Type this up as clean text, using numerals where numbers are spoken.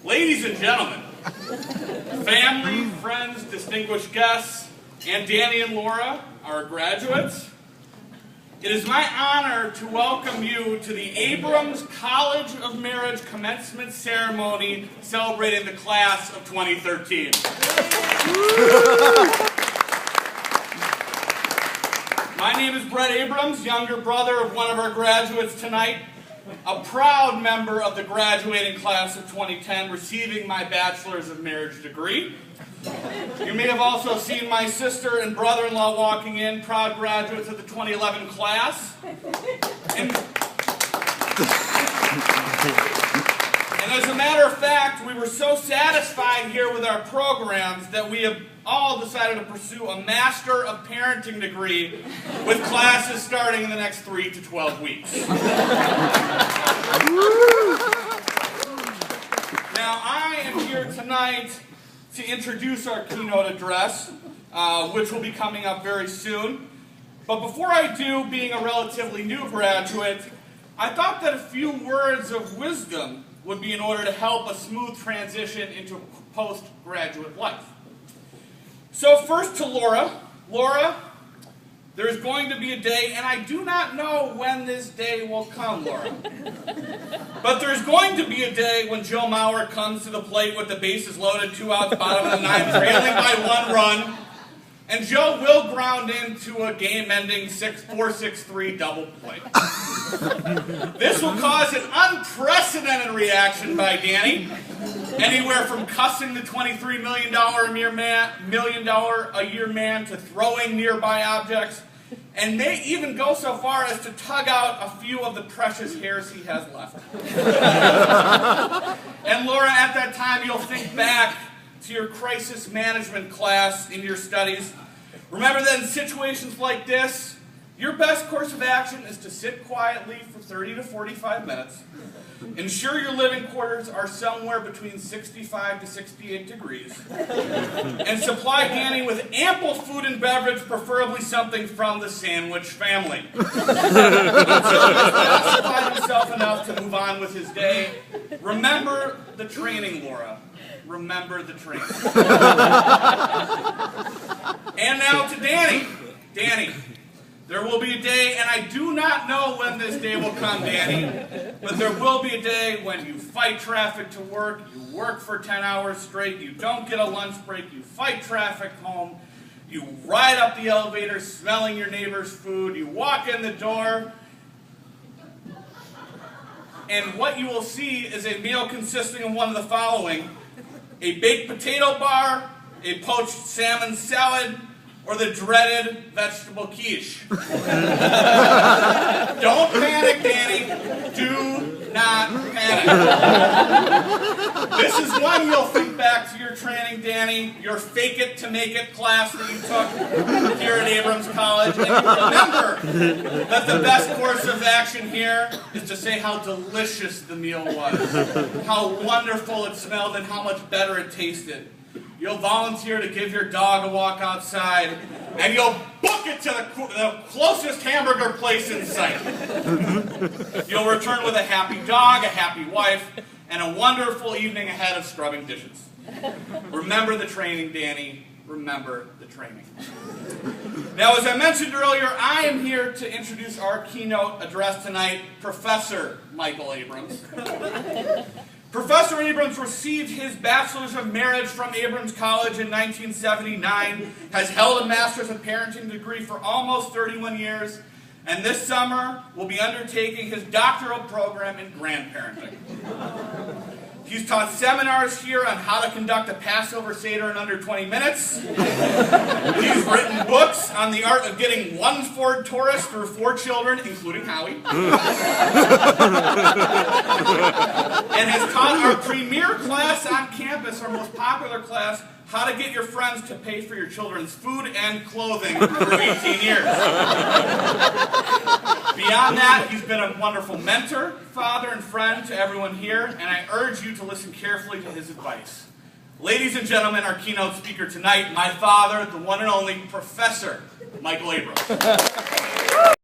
Ladies and gentlemen, family, friends, distinguished guests, and Danny and Laura, our graduates, it is my honor to welcome you to the Abrams College of Marriage commencement ceremony celebrating the class of 2013. My name is Brett Abrams, younger brother of one of our graduates tonight, a proud member of the graduating class of 2010, receiving my Bachelor's of Marriage degree. You may have also seen my sister and brother-in-law walking in, proud graduates of the 2011 class. And as a matter of fact, we were so satisfied here with our programs that we have all decided to pursue a Master of Parenting degree with classes starting in the next 3 to 12 weeks. Now, I am here tonight to introduce our keynote address, which will be coming up very soon. But before I do, being a relatively new graduate, I thought that a few words of wisdom would be in order to help a smooth transition into postgraduate life. So first to Laura. Laura, there's going to be a day, and I do not know when this day will come, Laura. But there's going to be a day when Joe Mauer comes to the plate with the bases loaded, 2 outs, bottom of the ninth, trailing by 1 run, and Joe will ground into a game-ending 4-6-3 double play. This will cause an unprecedented reaction by Danny, anywhere from cussing the $23 million a year man to throwing nearby objects, and may even go so far as to tug out a few of the precious hairs he has left. And Laura, at that time, you'll think back to your crisis management class in your studies. Remember that in situations like this, your best course of action is to sit quietly for 30 to 45 minutes, ensure your living quarters are somewhere between 65 to 68 degrees, and supply Danny with ample food and beverage, preferably something from the sandwich family. Until he has supplied himself enough to move on with his day, remember the training, Laura. Remember the training. And now to Danny. Danny, there will be a day, and I do not know when this day will come, Danny, but there will be a day when you fight traffic to work, you work for 10 hours straight, you don't get a lunch break, you fight traffic home, you ride up the elevator smelling your neighbor's food, you walk in the door, and what you will see is a meal consisting of one of the following: a baked potato bar, a poached salmon salad, or the dreaded vegetable quiche. Don't panic, Danny. Do not panic. This is one you'll think back to your training, Danny, your fake it to make it class that you took here at Abrams College. And remember that the best course of action here is to say how delicious the meal was, how wonderful it smelled, and how much better it tasted. You'll volunteer to give your dog a walk outside, and you'll book it to the closest hamburger place in sight. You'll return with a happy dog, a happy wife, and a wonderful evening ahead of scrubbing dishes. Remember the training, Danny. Remember the training. Now, as I mentioned earlier, I am here to introduce our keynote address tonight, Professor Michael Abrams. Professor Abrams received his Bachelor's of Marriage from Abrams College in 1979, has held a Master's of Parenting degree for almost 31 years, and this summer will be undertaking his doctoral program in grandparenting. He's taught seminars here on how to conduct a Passover Seder in under 20 minutes. He's written books on the art of getting one Ford Taurus through 4 children, including Howie. And has taught our premier class on campus, our most popular class, how to get your friends to pay for your children's food and clothing for 18 years. Beyond that, he's been a wonderful mentor, father, and friend to everyone here, and I urge you to listen carefully to his advice. Ladies and gentlemen, our keynote speaker tonight, my father, the one and only Professor Michael Abrams.